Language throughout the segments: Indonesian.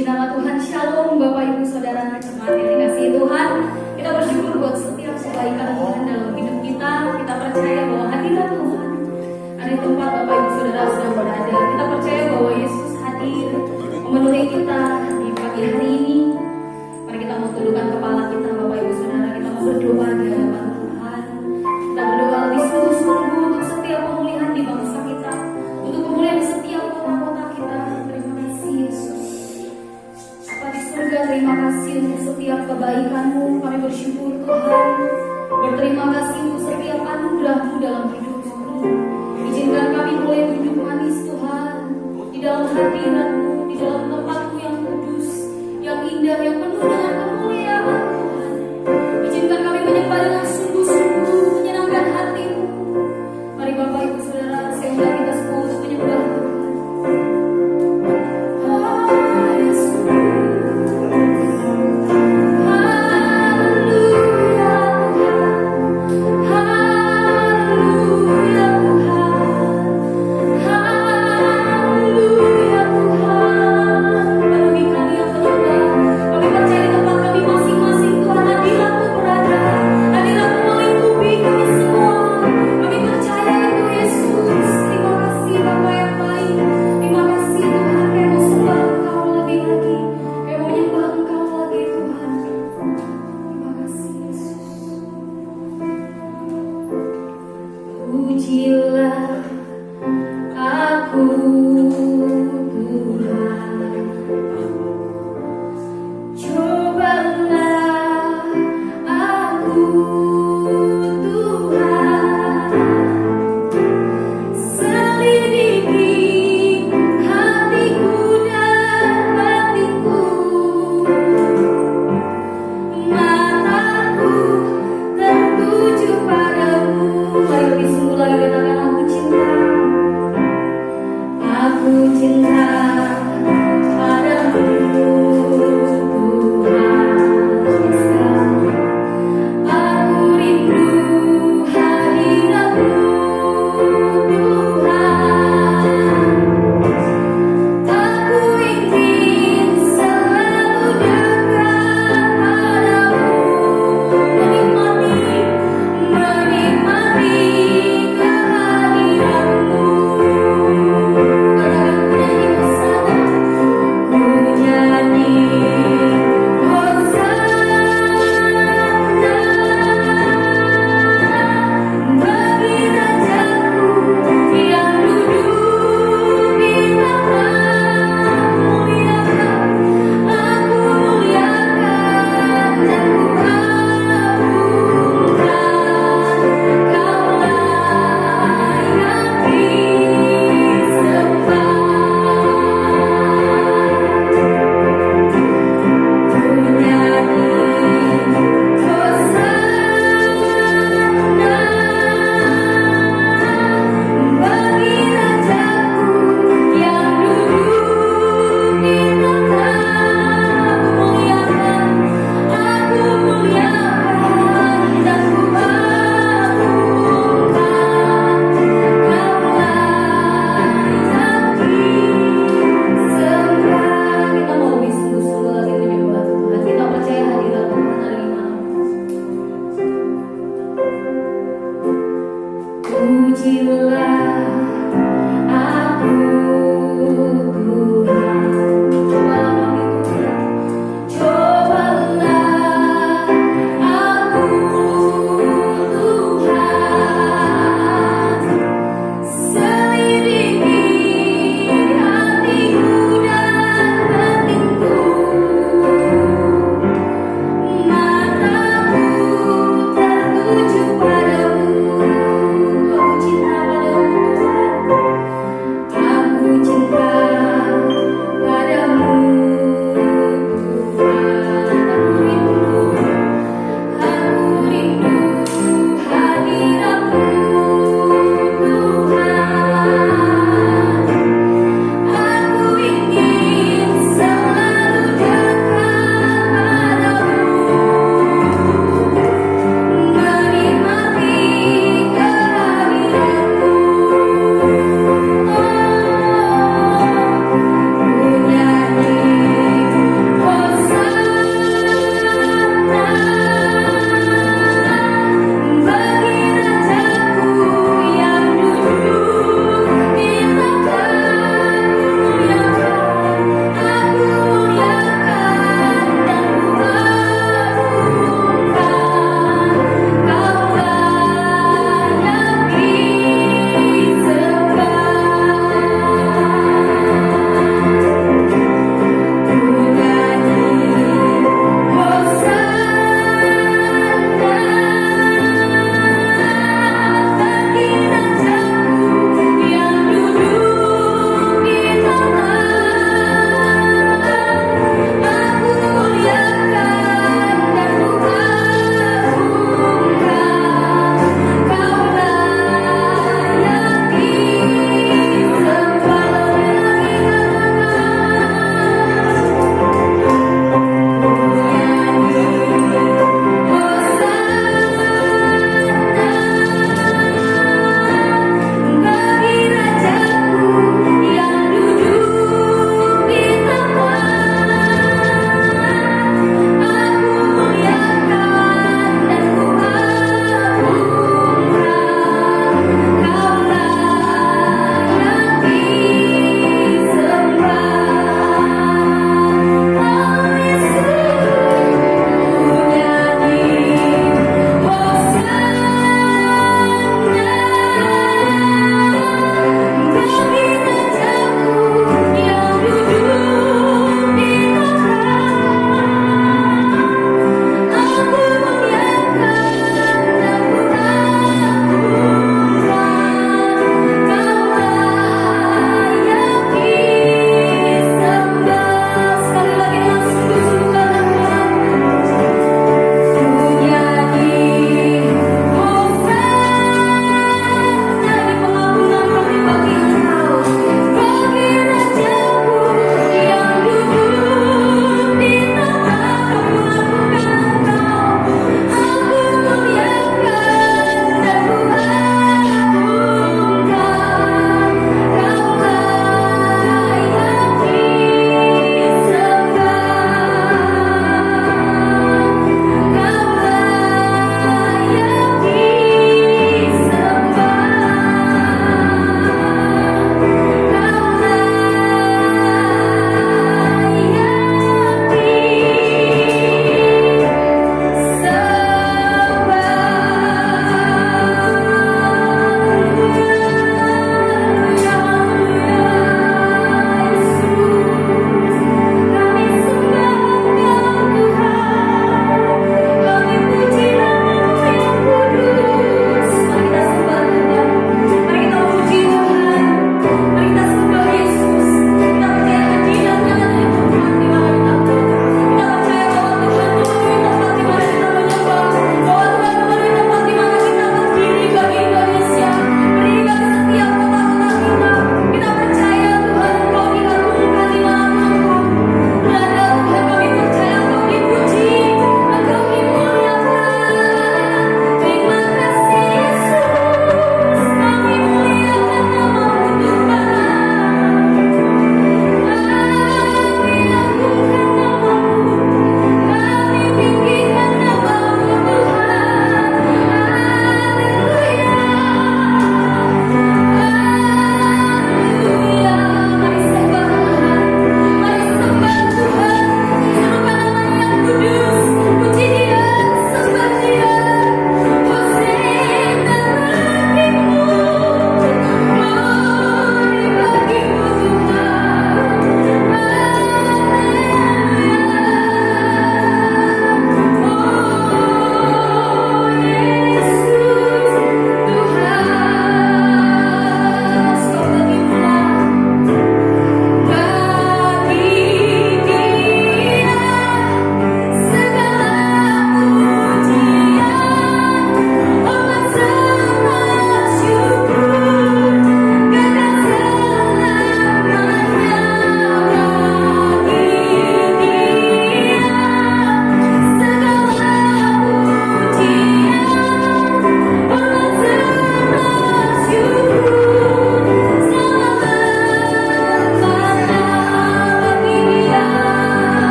Puji nama Tuhan, Shalom Bapak Ibu Saudara jemaat yang dikasihi Tuhan. Kita bersyukur buat setiap kebaikan Tuhan dalam hidup kita. Kita percaya bahwa hadirat Tuhan ada di tempat Bapak Ibu Saudara sedang berada. Kita percaya bahwa Yesus hadir memenuhi kita di pagi hari ini. Mari kita mau tundukkan kepala kita Bapak Ibu Saudara. Kita mau berdoa di hadapan Tuhan. Kita berdoa lebih sungguh-sungguh untuk setiap pemulihan di bangsa kita, untuk pemulihan di setiap kota-kota kita. Terima kasih Yesus. Bapa di surga, terima kasih untuk setiap kebaikan-Mu. Kami bersyukur Tuhan. Berterima kasih untuk setiap anugerah-Mu dalam hidup kami. Izinkan kami boleh duduk manis Tuhan di dalam hadirat-Mu, di dalam tempat-Mu yang kudus, yang indah, yang penuh dengan kemuliaan Tuhan. Izinkan kami menyembah dengan sungguh-sungguh, menyenangkan hati-Mu. Mari Bapak Ibu Saudara, saya undang kita semua untuk menyembah Tuhan.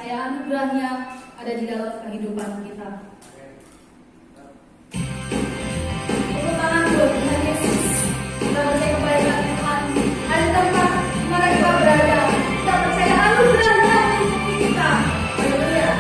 percaya anugerahnya ada di dalam kehidupan kita. Tepuk tangan buat Tuhan Yesus. Kita percaya kebaikan Tuhan ada di tempat di mana kita berada. Kita percaya anugerahnya mengikuti kita. Haleluya.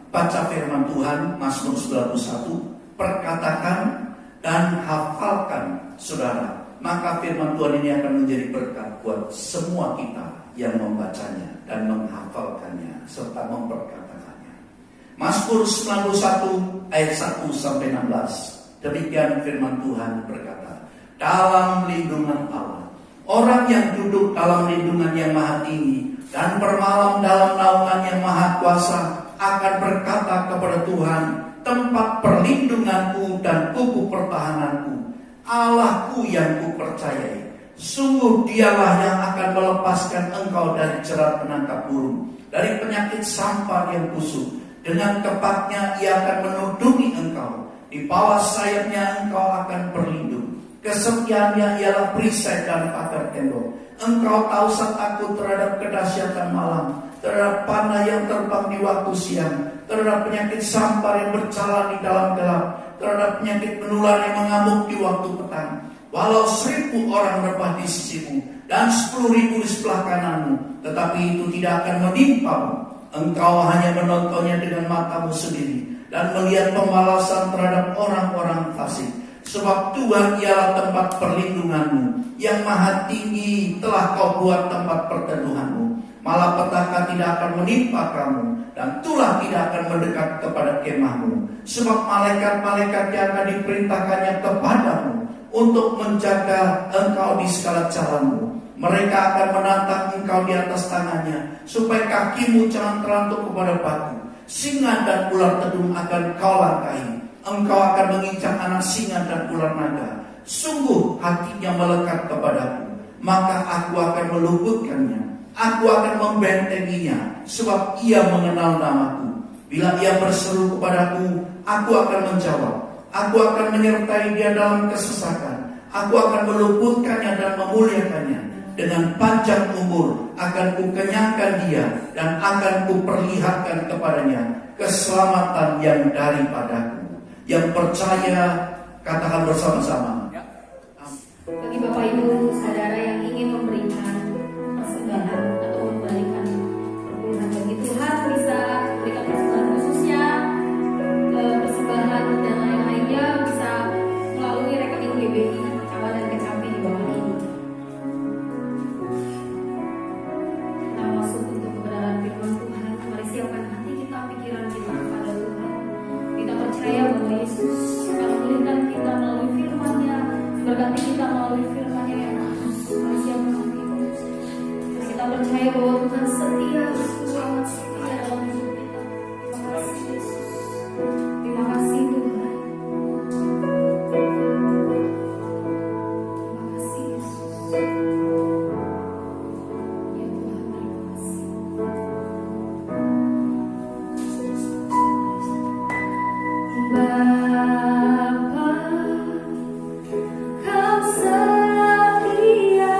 Baca firman Tuhan, Mazmur 91, perkatakan dan hafalkan saudara. Maka firman Tuhan ini akan menjadi berkat buat semua kita yang membacanya dan menghafalkannya serta memperkatakannya. Mazmur 91 ayat 1 sampai 16. Demikian firman Tuhan berkata, dalam lindungan Allah, orang yang duduk dalam lindungan yang maha tinggi dan bermalam dalam naungan yang maha kuasa akan berkata kepada Tuhan, tempat perlindunganku dan kuku pertahananku, Allahku yang kupercayai. Sungguh dialah yang akan melepaskan engkau dari jerat penangkap burung, dari penyakit sampar yang busuk. Dengan kepaknya ia akan menudungi engkau, di bawah sayapnya engkau akan berlindung. Kesetiaannya ialah perisai dan pagar tembok. Engkau tahu takut terhadap kedahsyatan malam, terhadap panah yang terbang di waktu siang, terhadap penyakit sampar yang berjalan di dalam gelap, terhadap penyakit menular yang mengamuk di waktu petang. Walau 1000 orang rebah di sisimu dan 10.000 di sebelah kananmu, tetapi itu tidak akan menimpamu. Engkau hanya menontonnya dengan matamu sendiri dan melihat pembalasan terhadap orang-orang fasik. Sebab Tuhan ialah tempat perlindunganmu, yang maha tinggi telah kau buat tempat perteduhanmu. Malapetaka tidak akan menimpa kamu, dan tulah tidak akan mendekat kepada kemahmu. Sebab malaikat-malaikat yang akan diperintahkannya kepadamu untuk menjaga engkau di segala jalanmu. Mereka akan menatang engkau di atas tangannya, supaya kakimu jangan terantuk kepada batu. Singa dan ular tedung akan kau langkahi. Engkau akan menginjak anak singa dan ular naga. Sungguh hatinya melekat kepadaku, maka aku akan meluputkannya. Aku akan membentenginya, sebab ia mengenal namaku. Bila ia berseru kepadaku, aku akan menjawab. Aku akan menyertai dia dalam kesesakan. Aku akan meluputkannya dan memuliakannya. Dengan panjang umur akan kukenyangkan dia, dan akan kuperlihatkan kepadanya keselamatan yang daripadaku. Yang percaya, katakan bersama-sama. Bagi Bapak Ibu Saudara yang ingin memberikan persembahan atau memberikan perpuluhan bagi Tuhan, bisa berikan persembahan khususnya, persembahan dan lain-lainnya bisa melalui rekening GBI Cawa dan Kecampi di bawah ini. Kita masuk untuk kebenaran firman Tuhan. Mari siapkan hati kita, pikiran kita kepada Tuhan. Kita percaya bahwa Yesus akan memulihkan kita melalui firman-Nya, berkati kita melalui firman-Nya yang kudus. Mari siapkan hati kita. Kita percaya bahwa Tuhan setia, sangat setia dalam hidup kita. Terima kasih Yesus. Terima kasih Tuhan. Terima kasih Yesus. Ya Tuhan, terima kasih. Bapa, Kau setia.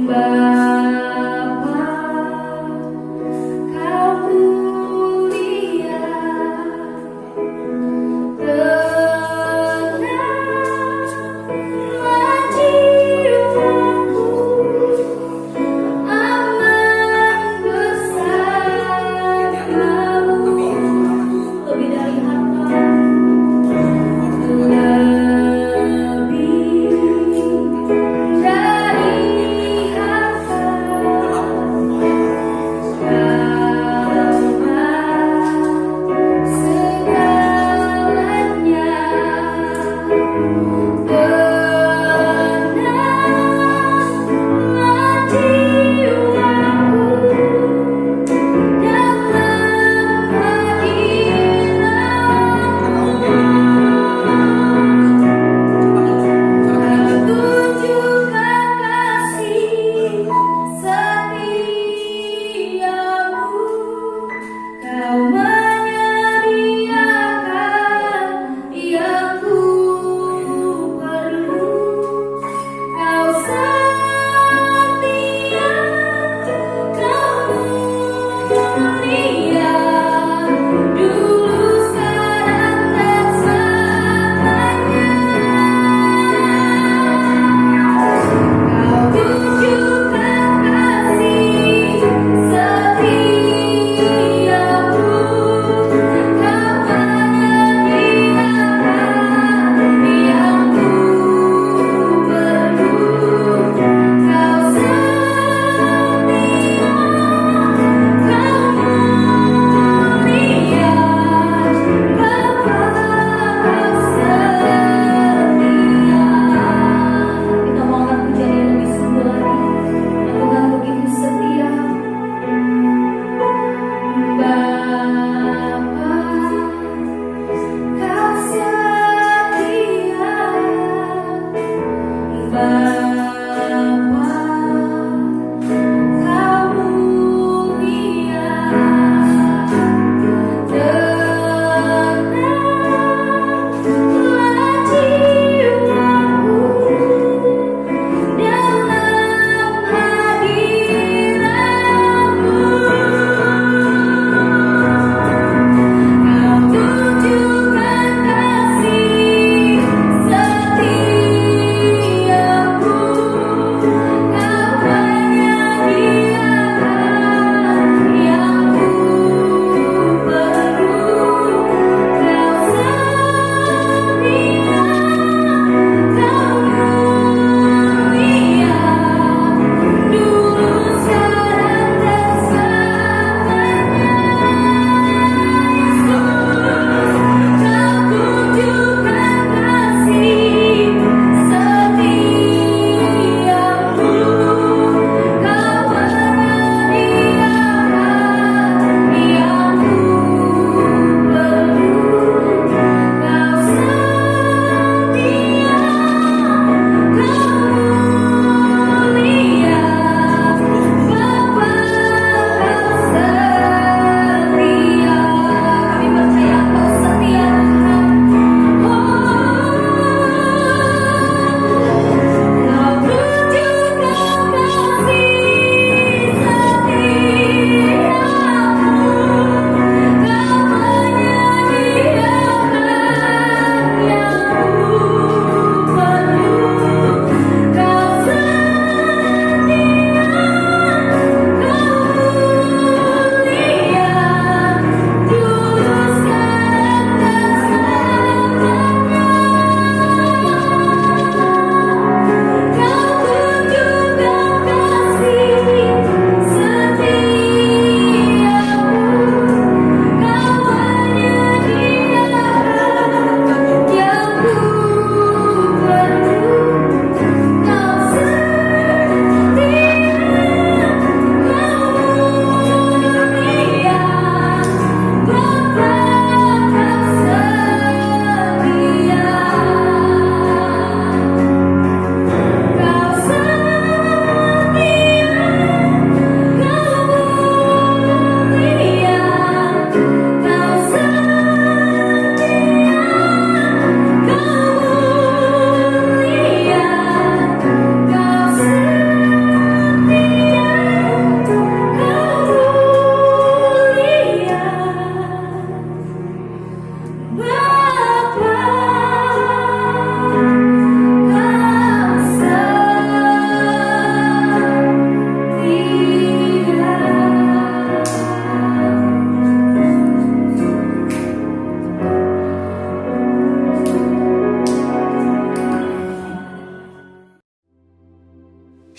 Bapa, Kau mulia. Tenanglah jiwaku, aman bersamamu. Lebih dari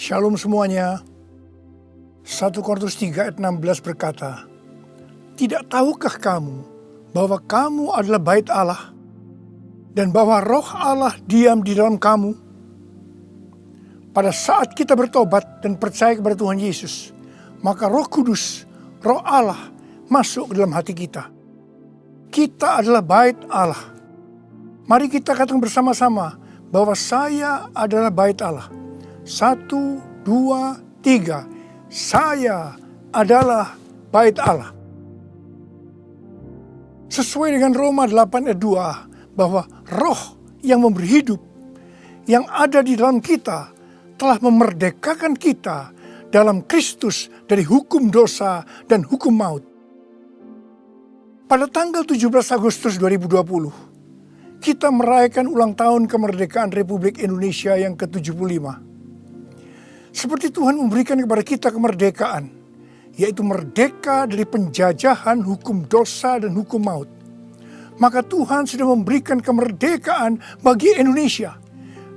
Shalom semuanya. 1 Korintus 3 ayat 16 berkata, "Tidak tahukah kamu bahwa kamu adalah bait Allah dan bahwa roh Allah diam di dalam kamu?" Pada saat kita bertobat dan percaya kepada Tuhan Yesus, maka Roh Kudus, Roh Allah masuk ke dalam hati kita. Kita adalah bait Allah. Mari kita katakan bersama-sama bahwa saya adalah bait Allah. 1, 2, 3. Saya adalah bait Allah. Sesuai dengan Roma 8 ayat 2, bahwa roh yang memberi hidup, yang ada di dalam kita, telah memerdekakan kita dalam Kristus dari hukum dosa dan hukum maut. Pada tanggal 17 Agustus 2020, kita merayakan ulang tahun kemerdekaan Republik Indonesia yang ke-75. Seperti Tuhan memberikan kepada kita kemerdekaan, yaitu merdeka dari penjajahan hukum dosa dan hukum maut. Maka Tuhan sudah memberikan kemerdekaan bagi Indonesia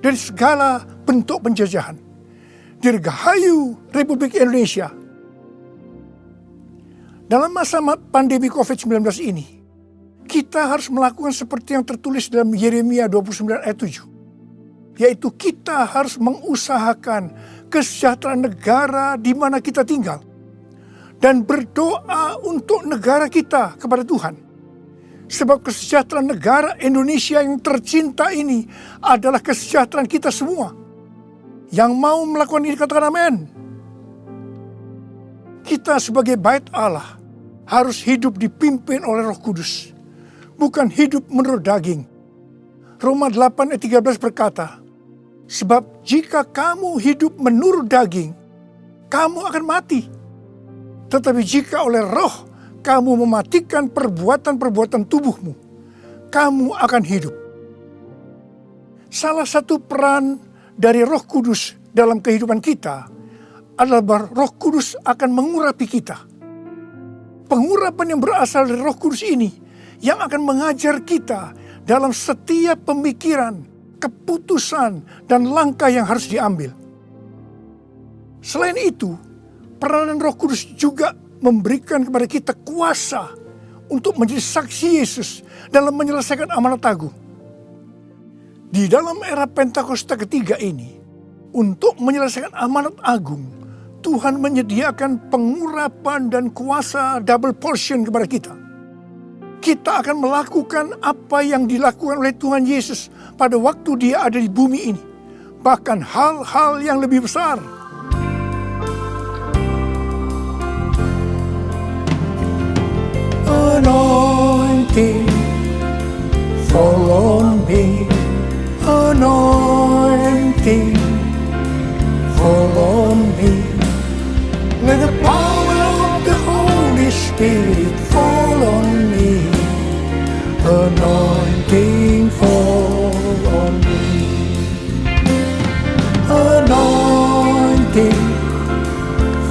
dari segala bentuk penjajahan. Dirgahayu Republik Indonesia. Dalam masa pandemi COVID-19 ini, kita harus melakukan seperti yang tertulis dalam Yeremia 29 ayat 7. Yaitu kita harus mengusahakan kesejahteraan negara di mana kita tinggal. Dan berdoa untuk negara kita kepada Tuhan. Sebab kesejahteraan negara Indonesia yang tercinta ini adalah kesejahteraan kita semua. Yang mau melakukan ini katakan amin. Kita sebagai bait Allah harus hidup dipimpin oleh Roh Kudus. Bukan hidup menurut daging. Roma 8 ayat 13 berkata, "Sebab jika kamu hidup menurut daging, kamu akan mati. Tetapi jika oleh roh kamu mematikan perbuatan-perbuatan tubuhmu, kamu akan hidup." Salah satu peran dari Roh Kudus dalam kehidupan kita adalah bahwa Roh Kudus akan mengurapi kita. Pengurapan yang berasal dari Roh Kudus ini yang akan mengajar kita dalam setiap pemikiran, keputusan, dan langkah yang harus diambil. Selain itu, peranan Roh Kudus juga memberikan kepada kita kuasa untuk menjadi saksi Yesus dalam menyelesaikan amanat agung. Di dalam era Pentakosta ketiga ini, untuk menyelesaikan amanat agung, Tuhan menyediakan pengurapan dan kuasa double portion kepada kita. Kita akan melakukan apa yang dilakukan oleh Tuhan Yesus pada waktu Dia ada di bumi ini. Bahkan hal-hal yang lebih besar. Anointing fall on me. Anointing fall on me. Let the power of the Holy Spirit fall on me. Anointing fall on me. Anointing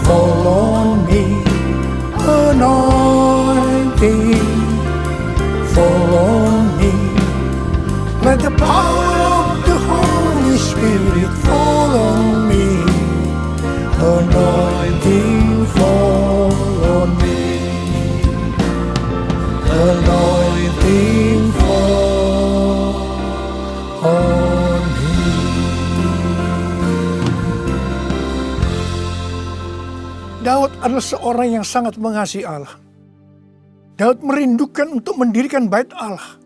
fall on me. Anointing fall on me. Let the power of the Holy Spirit fall on me. Anointing fall on me. Anointing fall on me. Daud adalah seorang yang sangat mengasihi Allah. Daud merindukan untuk mendirikan bait Allah.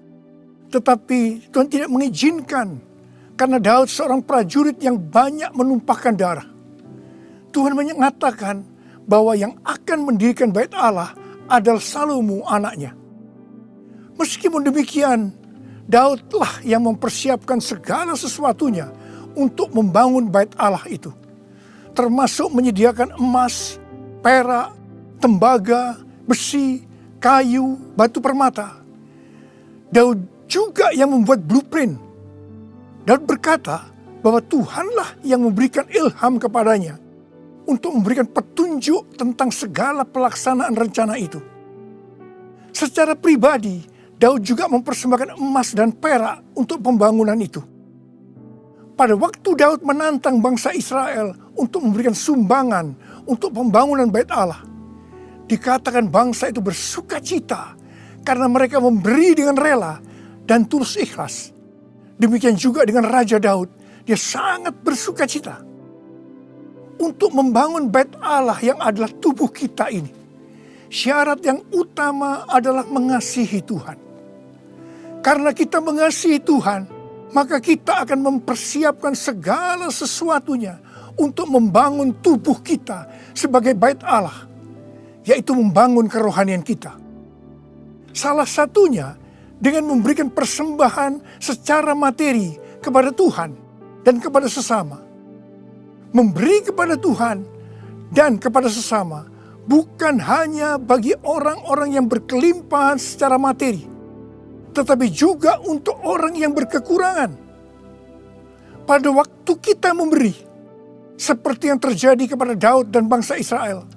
Tetapi Tuhan tidak mengizinkan karena Daud seorang prajurit yang banyak menumpahkan darah. Tuhan mengatakan bahwa yang akan mendirikan bait Allah adalah Salomo anaknya. Meskipun demikian, Daudlah yang mempersiapkan segala sesuatunya untuk membangun bait Allah itu. Termasuk menyediakan emas, perak, tembaga, besi, kayu, batu permata. Daud juga yang membuat blueprint. Daud berkata bahwa Tuhanlah yang memberikan ilham kepadanya untuk memberikan petunjuk tentang segala pelaksanaan rencana itu. Secara pribadi, Daud juga mempersembahkan emas dan perak untuk pembangunan itu. pada waktu Daud menantang bangsa Israel untuk memberikan sumbangan untuk pembangunan bait Allah, dikatakan bangsa itu bersuka cita karena mereka memberi dengan rela dan tulus ikhlas. Demikian juga dengan Raja Daud, dia sangat bersuka cita untuk membangun bait Allah yang adalah tubuh kita ini. Syarat yang utama adalah mengasihi Tuhan. Karena kita mengasihi Tuhan, maka kita akan mempersiapkan segala sesuatunya untuk membangun tubuh kita sebagai bait Allah, yaitu membangun kerohanian kita. Salah satunya dengan memberikan persembahan secara materi kepada Tuhan dan kepada sesama. Memberi kepada Tuhan dan kepada sesama bukan hanya bagi orang-orang yang berkelimpahan secara materi, tetapi juga untuk orang yang berkekurangan. Pada waktu kita memberi, seperti yang terjadi kepada Daud dan bangsa Israel,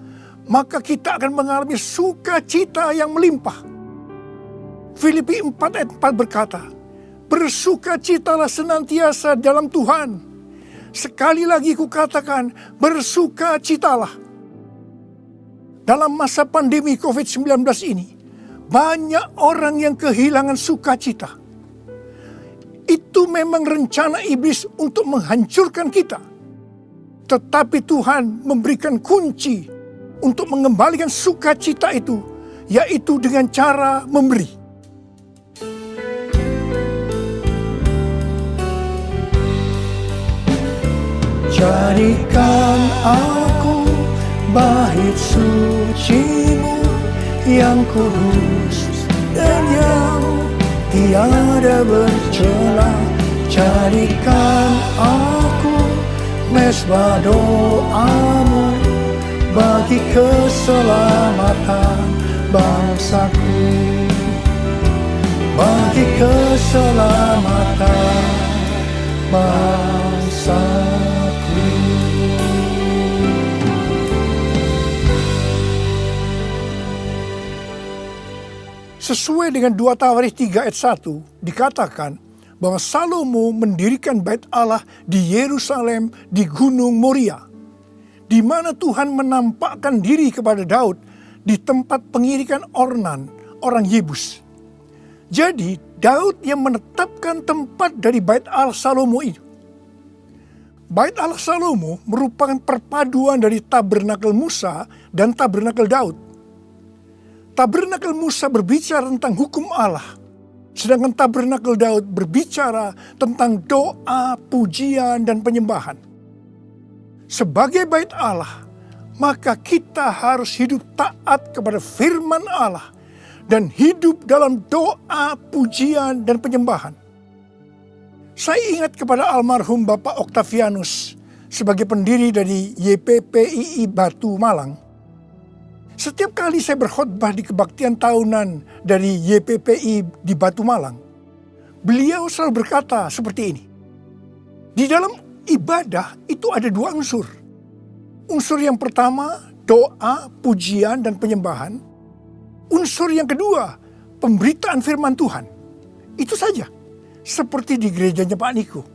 maka kita akan mengalami sukacita yang melimpah. Filipi 4 ayat 4 berkata, bersukacitalah senantiasa dalam Tuhan. Sekali lagi kukatakan, bersukacitalah. Dalam masa pandemi COVID-19 ini, banyak orang yang kehilangan sukacita. Itu memang rencana iblis untuk menghancurkan kita. Tetapi Tuhan memberikan kunci untuk mengembalikan sukacita itu, yaitu dengan cara memberi. Jadikan aku bait suci-Mu yang kudus dan yang tiada bercela. Jadikan aku mezbah doa-Mu bagi keselamatan bangsaku, bagi keselamatan bangsaku. Sesuai dengan 2 Tawarikh 3 ayat 1 dikatakan bahwa Salomo mendirikan bait Allah di Yerusalem di Gunung Moria, di mana Tuhan menampakkan diri kepada Daud di tempat pengirikan Ornan, orang Yebus. Jadi Daud yang menetapkan tempat dari bait Allah Salomo itu. Bait Allah Salomo merupakan perpaduan dari tabernakel Musa dan tabernakel Daud. Tabernakel Musa berbicara tentang hukum Allah, sedangkan tabernakel Daud berbicara tentang doa, pujian, dan penyembahan. Sebagai bait Allah, maka kita harus hidup taat kepada firman Allah dan hidup dalam doa, pujian, dan penyembahan. Saya ingat kepada almarhum Bapak Octavianus sebagai pendiri dari YPPII Batu Malang. Setiap kali saya berkhotbah di kebaktian tahunan dari YPPI di Batu Malang, beliau selalu berkata seperti ini. Di dalam ibadah itu ada 2 unsur. Unsur yang pertama, doa, pujian, dan penyembahan. Unsur yang kedua, pemberitaan firman Tuhan. Itu saja, seperti di gerejanya Pak Niko.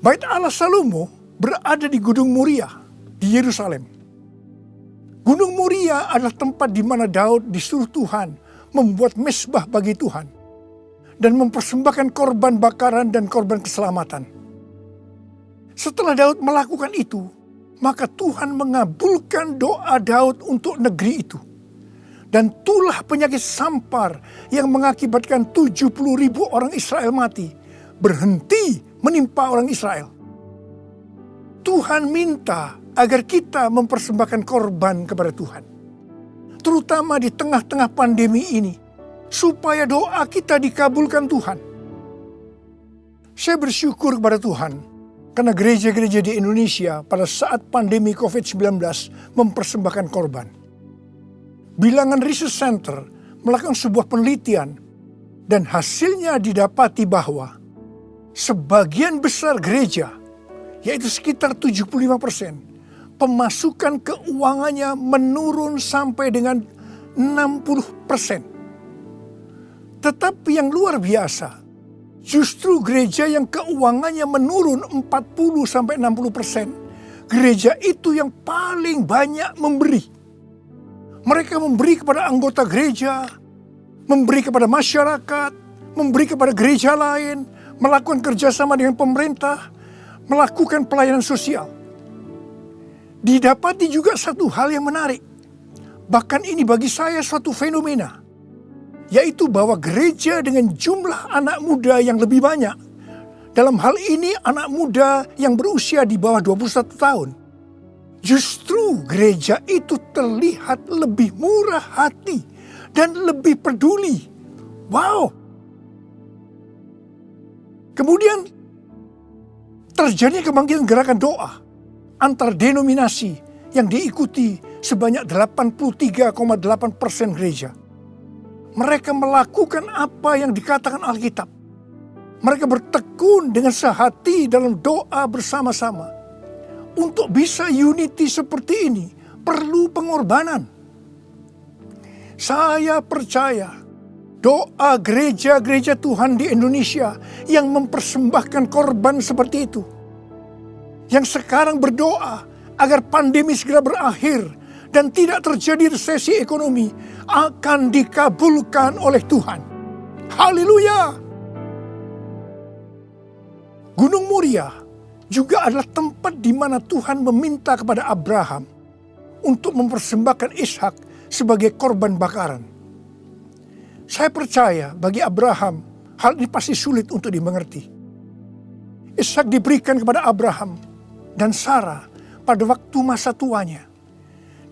Bait Allah Salomo berada di Gunung Moria di Yerusalem. Gunung Moria adalah tempat di mana Daud disuruh Tuhan membuat mezbah bagi Tuhan dan mempersembahkan korban bakaran dan korban keselamatan. Setelah Daud melakukan itu, maka Tuhan mengabulkan doa Daud untuk negeri itu. Dan tulah penyakit sampar yang mengakibatkan 70.000 orang Israel mati berhenti menimpa orang Israel. Tuhan minta agar kita mempersembahkan korban kepada Tuhan, terutama di tengah-tengah pandemi ini, supaya doa kita dikabulkan Tuhan. Saya bersyukur kepada Tuhan, karena gereja-gereja di Indonesia pada saat pandemi COVID-19 mempersembahkan korban. Bilangan Research Center melakukan sebuah penelitian, dan hasilnya didapati bahwa sebagian besar gereja, yaitu sekitar 75%, pemasukan keuangannya menurun sampai dengan 60%. Tetapi yang luar biasa, Justru gereja yang keuangannya menurun 40-60%, gereja itu yang paling banyak memberi. Mereka memberi kepada anggota gereja, memberi kepada masyarakat, memberi kepada gereja lain, melakukan kerjasama dengan pemerintah, melakukan pelayanan sosial. Didapati juga satu hal yang menarik. Bahkan ini bagi saya suatu fenomena, yaitu bahwa gereja dengan jumlah anak muda yang lebih banyak, dalam hal ini anak muda yang berusia di bawah 21 tahun, justru gereja itu terlihat lebih murah hati dan lebih peduli. Wow! Kemudian terjadi kebangkitan gerakan doa antar denominasi yang diikuti sebanyak 83,8% gereja. Mereka melakukan apa yang dikatakan Alkitab. Mereka bertekun dengan sehati dalam doa bersama-sama. Untuk bisa unity seperti ini, perlu pengorbanan. Saya percaya doa gereja-gereja Tuhan di Indonesia yang mempersembahkan korban seperti itu, yang sekarang berdoa agar pandemi segera berakhir dan tidak terjadi resesi ekonomi, akan dikabulkan oleh Tuhan. Haleluya! Gunung Moria juga adalah tempat di mana Tuhan meminta kepada Abraham untuk mempersembahkan Ishak sebagai korban bakaran. Saya percaya bagi Abraham hal ini pasti sulit untuk dimengerti. Ishak diberikan kepada Abraham dan Sarah pada waktu masa tuanya,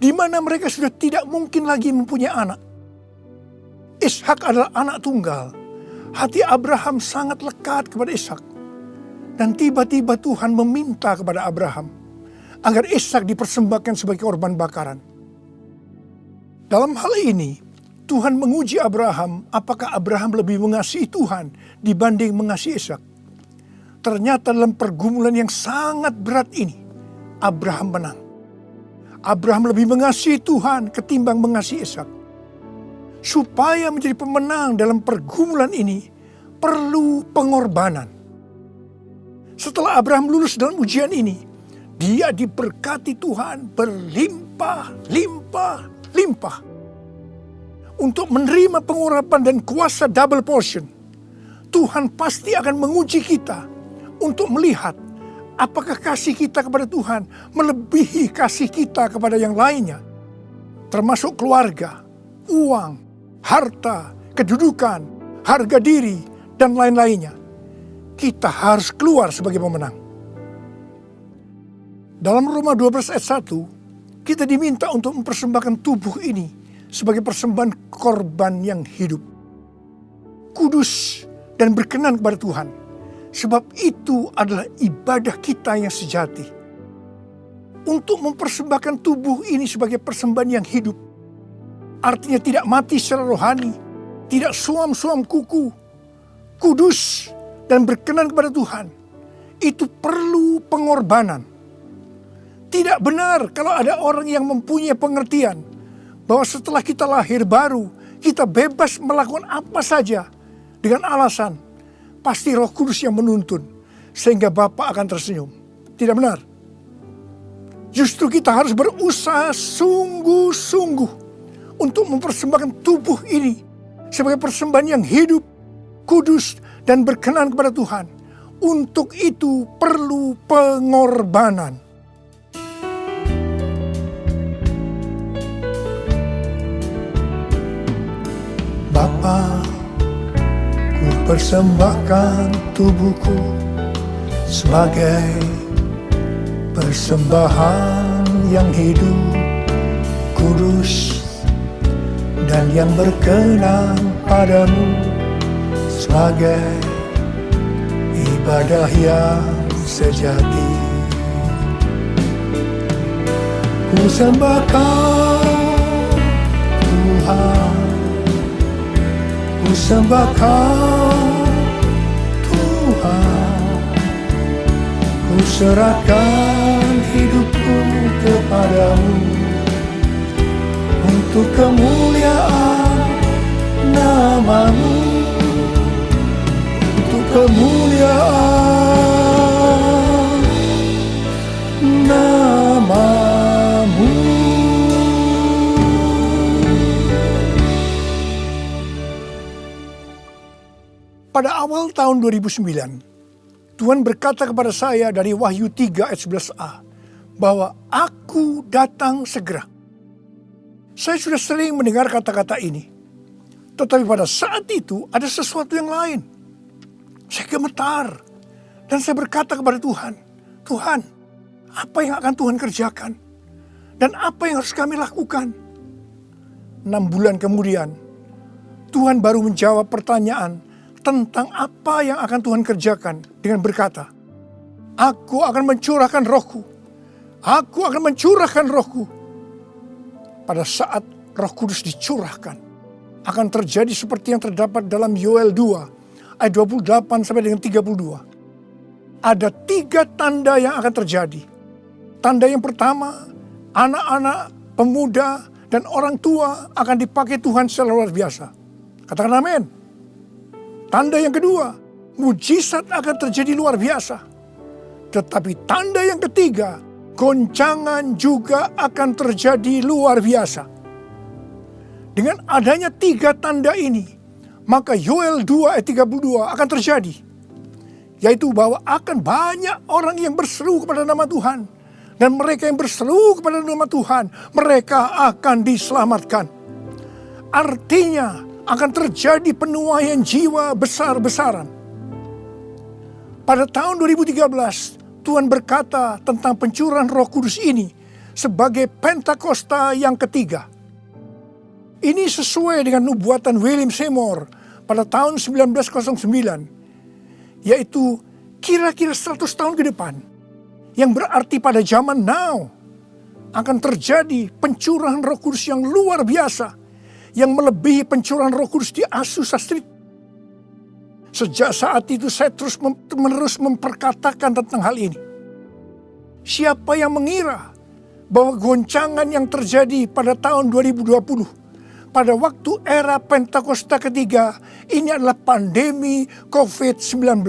di mana mereka sudah tidak mungkin lagi mempunyai anak. Ishak adalah anak tunggal. Hati Abraham sangat lekat kepada Ishak. Dan tiba-tiba Tuhan meminta kepada Abraham agar Ishak dipersembahkan sebagai korban bakaran. Dalam hal ini, Tuhan menguji Abraham apakah Abraham lebih mengasihi Tuhan dibanding mengasihi Ishak. Ternyata dalam pergumulan yang sangat berat ini, Abraham menang. Abraham lebih mengasihi Tuhan ketimbang mengasihi Ishak. Supaya menjadi pemenang dalam pergumulan ini, perlu pengorbanan. Setelah Abraham lulus dalam ujian ini, dia diberkati Tuhan berlimpah-limpah. Untuk menerima pengurapan dan kuasa double portion, Tuhan pasti akan menguji kita untuk melihat apakah kasih kita kepada Tuhan melebihi kasih kita kepada yang lainnya, termasuk keluarga, uang, harta, kedudukan, harga diri, dan lain-lainnya. Kita harus keluar sebagai pemenang. Dalam Roma 12 ayat 1, kita diminta untuk mempersembahkan tubuh ini sebagai persembahan korban yang hidup, kudus dan berkenan kepada Tuhan. Sebab itu adalah ibadah kita yang sejati. Untuk mempersembahkan tubuh ini sebagai persembahan yang hidup, artinya tidak mati secara rohani, tidak suam-suam kuku, kudus dan berkenan kepada Tuhan. Itu perlu pengorbanan. Tidak benar kalau ada orang yang mempunyai pengertian bahwa setelah kita lahir baru, kita bebas melakukan apa saja dengan alasan pasti Roh Kudus yang menuntun sehingga Bapa akan tersenyum. Tidak benar. Justru kita harus berusaha sungguh-sungguh untuk mempersembahkan tubuh ini sebagai persembahan yang hidup, kudus, dan berkenan kepada Tuhan. Untuk itu perlu pengorbanan. Bapa, ku persembahkan tubuhku sebagai persembahan yang hidup, kudus, dan yang berkenan padamu, sebagai ibadah yang sejati. Ku sembahkan Tuhan, ku sembahkan Tuhan, ku serahkan hidupku kepadamu untuk kemuliaan nama-Mu, untuk kemuliaan nama-Mu. Pada awal tahun 2009, Tuhan berkata kepada saya dari Wahyu 3 ayat 11a, bahwa aku datang segera. Saya sudah sering mendengar kata-kata ini. Tetapi pada saat itu ada sesuatu yang lain. Saya gemetar. Dan saya berkata kepada Tuhan, Tuhan, apa yang akan Tuhan kerjakan? Dan apa yang harus kami lakukan? 6 bulan kemudian, Tuhan baru menjawab pertanyaan tentang apa yang akan Tuhan kerjakan dengan berkata, aku akan mencurahkan rohku. Aku akan mencurahkan rohku. Pada saat Roh Kudus dicurahkan, akan terjadi seperti yang terdapat dalam Yoel 2 ayat 28 sampai dengan 32. Ada 3 tanda yang akan terjadi. Tanda yang pertama, anak-anak, pemuda, dan orang tua akan dipakai Tuhan secara luar biasa. Katakan amin. Tanda yang kedua, mujizat akan terjadi luar biasa. Tetapi tanda yang ketiga, goncangan juga akan terjadi luar biasa. Dengan adanya 3 tanda ini, maka Yoel 2 ayat 32 akan terjadi. Yaitu bahwa akan banyak orang yang berseru kepada nama Tuhan. Dan mereka yang berseru kepada nama Tuhan, mereka akan diselamatkan. Artinya akan terjadi penuaian jiwa besar-besaran. Pada tahun 2013, Tuhan berkata tentang pencurahan Roh Kudus ini sebagai Pentakosta yang ketiga. Ini sesuai dengan nubuatan William Seymour pada tahun 1909, yaitu kira-kira 100 tahun ke depan, yang berarti pada zaman now akan terjadi pencurahan Roh Kudus yang luar biasa, yang melebihi pencurahan Roh Kudus di Azusa Street. Sejak saat itu saya terus-menerus memperkatakan tentang hal ini. Siapa yang mengira bahwa goncangan yang terjadi pada tahun 2020, pada waktu era Pentakosta ketiga, ini adalah pandemi COVID-19.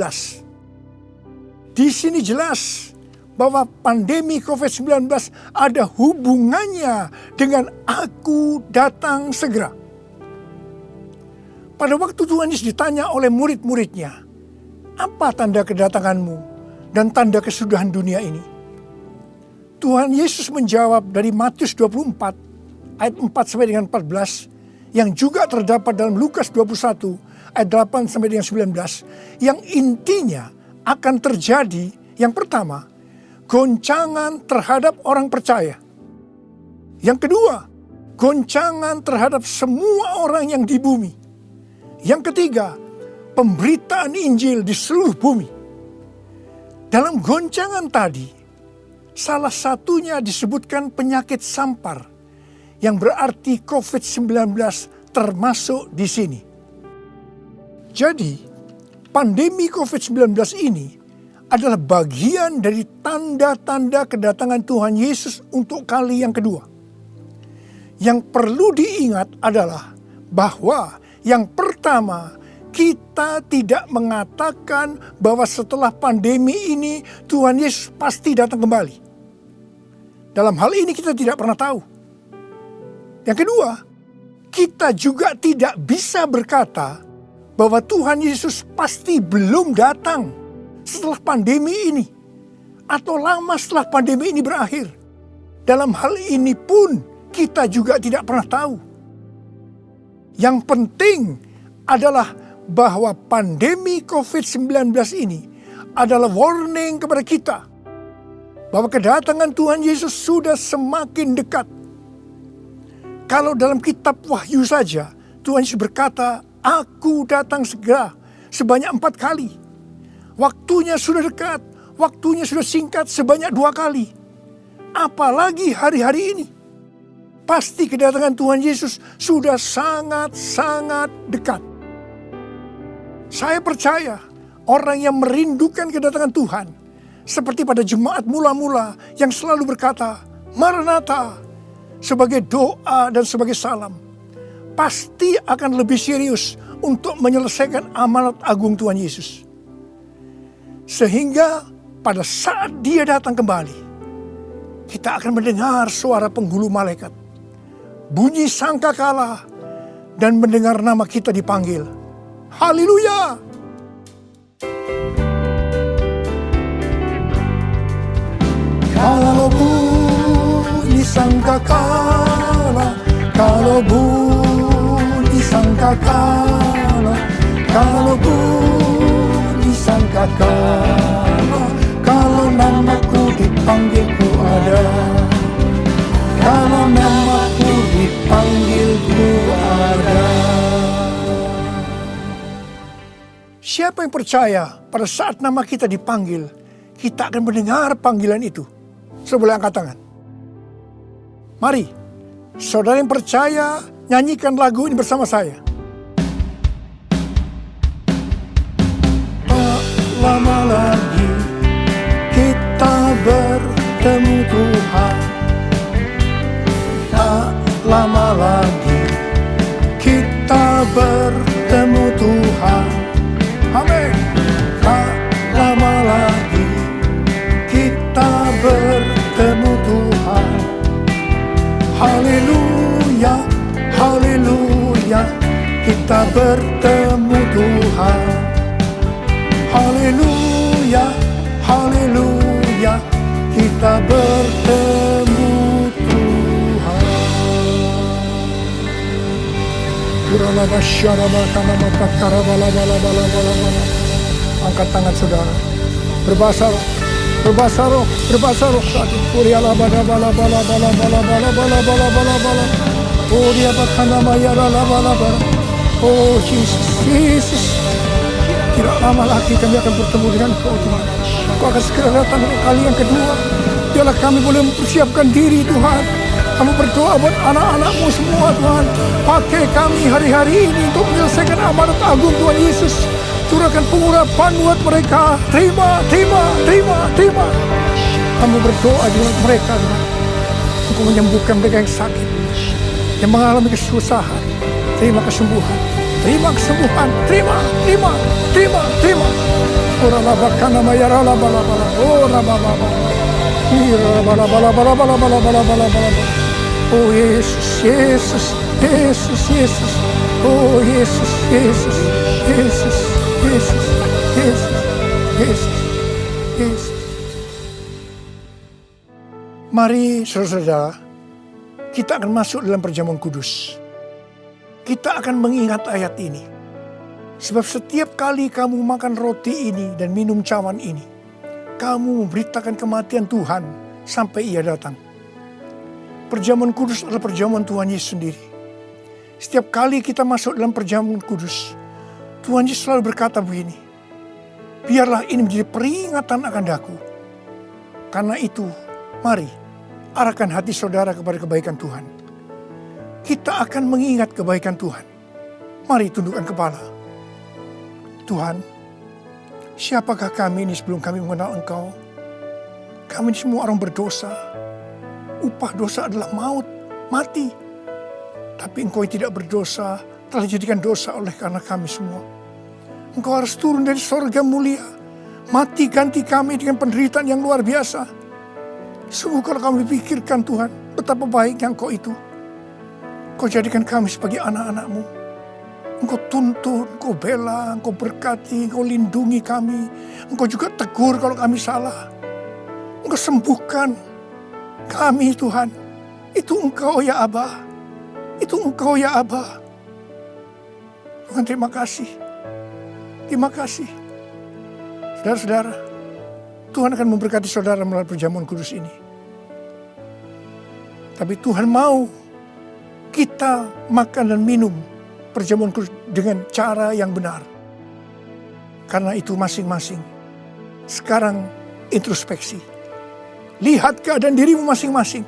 Di sini jelas bahwa pandemi COVID-19 ada hubungannya dengan aku datang segera. Pada waktu Tuhan Yesus ditanya oleh murid-muridnya, apa tanda kedatanganmu dan tanda kesudahan dunia ini? Tuhan Yesus menjawab dari Matius 24 ayat 4 sampai dengan 14, yang juga terdapat dalam Lukas 21 ayat 8 sampai dengan 19, yang intinya akan terjadi. Yang pertama, goncangan terhadap orang percaya. Yang kedua, goncangan terhadap semua orang yang di bumi. Yang ketiga, pemberitaan Injil di seluruh bumi. Dalam goncangan tadi, salah satunya disebutkan penyakit sampar, yang berarti COVID-19 termasuk di sini. Jadi, pandemi COVID-19 ini adalah bagian dari tanda-tanda kedatangan Tuhan Yesus untuk kali yang kedua. Yang perlu diingat adalah bahwa yang pertama, kita tidak mengatakan bahwa setelah pandemi ini Tuhan Yesus pasti datang kembali. Dalam hal ini kita tidak pernah tahu. Yang kedua, kita juga tidak bisa berkata bahwa Tuhan Yesus pasti belum datang setelah pandemi ini, atau lama setelah pandemi ini berakhir. Dalam hal ini pun kita juga tidak pernah tahu. Yang penting adalah bahwa pandemi COVID-19 ini adalah warning kepada kita bahwa kedatangan Tuhan Yesus sudah semakin dekat. Kalau dalam kitab Wahyu saja, Tuhan Yesus berkata, aku datang segera sebanyak 4 kali. Waktunya sudah dekat, waktunya sudah singkat sebanyak 2 kali. Apalagi hari-hari ini. Pasti kedatangan Tuhan Yesus sudah sangat-sangat dekat. Saya percaya orang yang merindukan kedatangan Tuhan, seperti pada jemaat mula-mula yang selalu berkata, Maranatha, sebagai doa dan sebagai salam, pasti akan lebih serius untuk menyelesaikan amanat agung Tuhan Yesus. Sehingga pada saat dia datang kembali, kita akan mendengar suara penghulu malaikat, bunyi sangkakala, dan mendengar nama kita dipanggil. Haleluya! Kalau bunyi sangkakala, kalau bunyi sangkakala, kalau bunyi sangkakala, kalau namaku dipanggil ku ada, kalau namaku dipanggil ku ada. Siapa yang percaya pada saat nama kita dipanggil, kita akan mendengar panggilan itu? Sebelah angkat tangan. Mari, saudara yang percaya, nyanyikan lagu ini bersama saya. Tak lama lagi kita bertemu Tuhan. Tak lama lagi kita bertemu Tuhan. Amin. Tak lama lagi kita bertemu Tuhan. Haleluya, haleluya, kita bertemu Tuhan. Haleluya, haleluya, kita bertemu Tuhan. Kuralaba syaraba kana mata karabala bala bala bala bala. Angkat tangan saudara. Berbahasa roh, berbahasa roh, berbahasa roh. Kuriala bala bala bala bala bala bala bala bala bala bala. Oh dia bakana mayara la bala bala. Oh Yesus, Yesus. Tidak lama lagi kami akan bertemu dengan Kau Tuhan. Kau akan segera datang kali yang kedua. Biarlah kami boleh mempersiapkan diri Tuhan. Kami berdoa buat anak-anak-Mu semua Tuhan. Pakai kami hari-hari ini untuk menyelesaikan amanat agung Tuhan Yesus. Curahkan pengurapan buat mereka. Terima, terima, terima, terima. Kami berdoa buat mereka Tuhan. Engkau menyembuhkan mereka yang sakit, yang mengalami kesusahan. Terima kesembuhan. Terima kesembuhan. Terima, terima, terima, terima. Ora labakana mayara la bala bala. Ora bala bala. Ira bala bala bala bala bala bala bala bala. Oh Yesus, Yesus, Yesus, Yesus. Oh Yesus, Yesus, Yesus, Yesus, Yesus, Yesus, Yesus. Mari saudara-saudara, kita akan masuk dalam perjamuan kudus. Kita akan mengingat ayat ini. Sebab setiap kali kamu makan roti ini dan minum cawan ini, kamu memberitakan kematian Tuhan sampai Ia datang. Perjamuan kudus adalah perjamuan Tuhan Yesus sendiri. Setiap kali kita masuk dalam perjamuan kudus, Tuhan Yesus selalu berkata begini, biarlah ini menjadi peringatan akan daku. Karena itu, mari arahkan hati saudara kepada kebaikan Tuhan. Kita akan mengingat kebaikan Tuhan. Mari tundukkan kepala. Tuhan, siapakah kami ini sebelum kami mengenal Engkau? Kami ini semua orang berdosa. Upah dosa adalah maut, mati. Tapi Engkau yang tidak berdosa telah dijadikan dosa oleh karena kami semua. Engkau harus turun dari sorga mulia, mati ganti kami dengan penderitaan yang luar biasa. Sungguh kalau kami pikirkan Tuhan, betapa baiknya Engkau itu. Engkau jadikan kami sebagai anak-anak-Mu. Engkau tuntun, Engkau bela, Engkau berkati, Engkau lindungi kami. Engkau juga tegur kalau kami salah. Engkau sembuhkan kami Tuhan. Itu Engkau ya Aba. Itu Engkau ya Aba. Tuhan terima kasih. Terima kasih. Saudara-saudara, Tuhan akan memberkati saudara melalui perjamuan kudus ini. Tapi Tuhan mau kita makan dan minum perjamuan kudus dengan cara yang benar. Karena itu masing-masing. Sekarang introspeksi. Lihat keadaan dirimu masing-masing.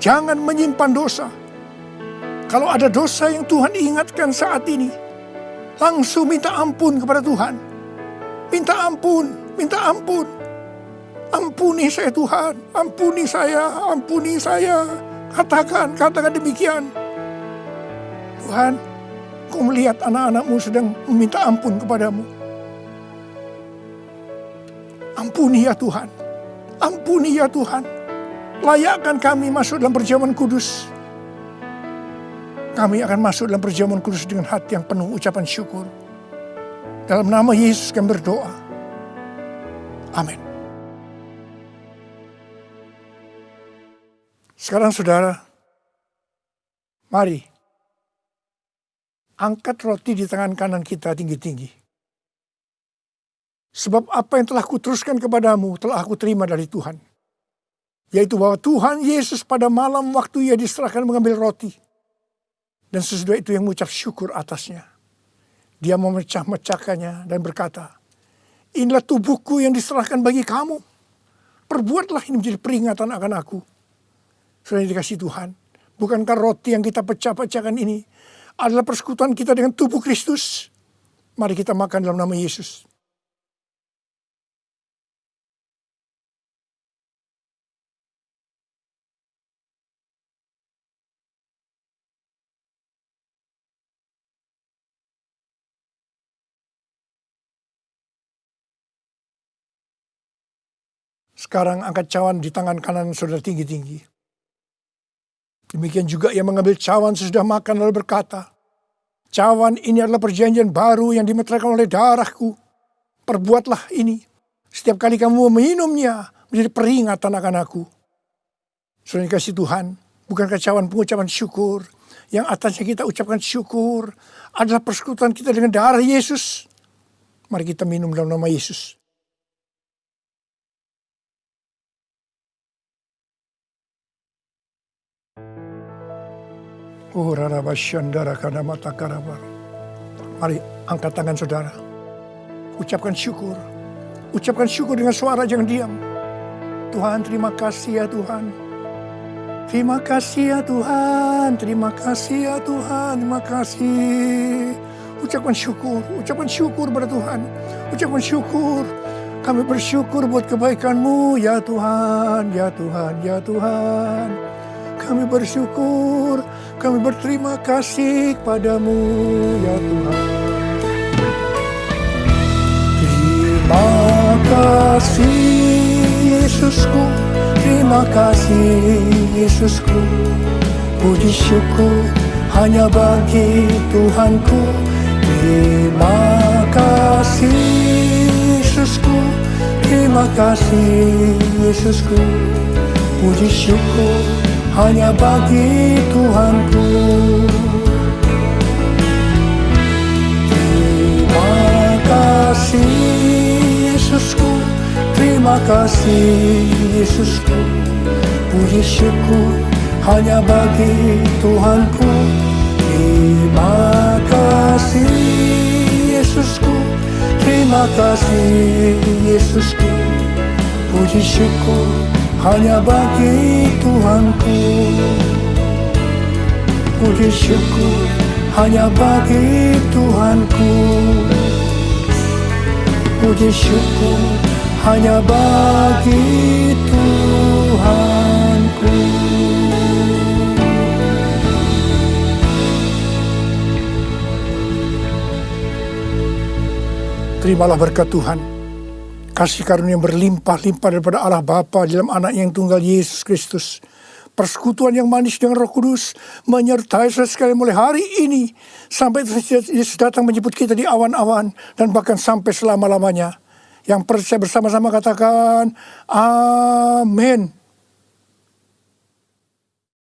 Jangan menyimpan dosa. Kalau ada dosa yang Tuhan ingatkan saat ini, langsung minta ampun kepada Tuhan. Minta ampun, minta ampun. Ampuni saya Tuhan, ampuni saya, ampuni saya. Katakan demikian. Tuhan, Kau melihat anak-anak-Mu sedang meminta ampun kepadamu. Ampuni ya Tuhan. Ampuni ya Tuhan. Layakkan kami masuk dalam perjamuan kudus. Kami akan masuk dalam perjamuan kudus dengan hati yang penuh ucapan syukur. Dalam nama Yesus kami berdoa. Amin. Sekarang saudara, mari angkat roti di tangan kanan kita tinggi-tinggi. Sebab apa yang telah kuteruskan kepadamu telah aku terima dari Tuhan. Yaitu bahwa Tuhan Yesus pada malam waktu ia diserahkan mengambil roti. Dan sesudah itu yang mengucap syukur atasnya. Dia memecah-mecahkannya dan berkata, inilah tubuhku yang diserahkan bagi kamu. Perbuatlah ini menjadi peringatan akan aku. Sudah dikasih Tuhan. Bukankah roti yang kita pecah-pecahkan ini adalah persekutuan kita dengan tubuh Kristus? Mari kita makan dalam nama Yesus. Sekarang angkat cawan di tangan kanan saudara tinggi-tinggi. Demikian juga ia mengambil cawan sesudah makan lalu berkata, cawan ini adalah perjanjian baru yang dimeteraikan oleh darahku. Perbuatlah ini. Setiap kali kamu meminumnya menjadi peringatan akan aku. Saudara dikasih Tuhan, bukankah cawan pengucapan syukur yang atasnya kita ucapkan syukur adalah persekutuan kita dengan darah Yesus? Mari kita minum dalam nama Yesus. Mari angkat tangan saudara. Ucapkan syukur. Ucapkan syukur dengan suara, jangan diam. Tuhan, terima kasih ya Tuhan. Terima kasih ya Tuhan. Terima kasih ya Tuhan. Terima kasih. Ucapkan syukur pada Tuhan. Ucapkan syukur. Kami bersyukur buat kebaikan-Mu ya Tuhan. Ya Tuhan, ya Tuhan. Kami bersyukur, kami berterima kasih kepadamu ya Tuhan. Terima kasih Yesusku, terima kasih Yesusku. Puji syukur hanya bagi Tuhanku. Terima kasih Yesusku, terima kasih Yesusku. Puji syukur hanya bagi Tuhanku. Terima kasih Yesusku, terima kasih Yesusku. Puji syukur hanya bagi Tuhanku. Terima kasih Yesusku, terima kasih Yesusku. Puji syukur hanya bagi Tuhanku. Puji syukur hanya bagi Tuhanku. Puji syukur hanya bagi Tuhanku. Terimalah berkat Tuhan. Kasih karunia yang berlimpah-limpah daripada Allah Bapa dalam anak yang tunggal Yesus Kristus. Persekutuan yang manis dengan Roh Kudus menyertai saudara sekalian mulai hari ini sampai Yesus datang menjemput kita di awan-awan dan bahkan sampai selama-lamanya. Yang percaya bersama-sama katakan amin.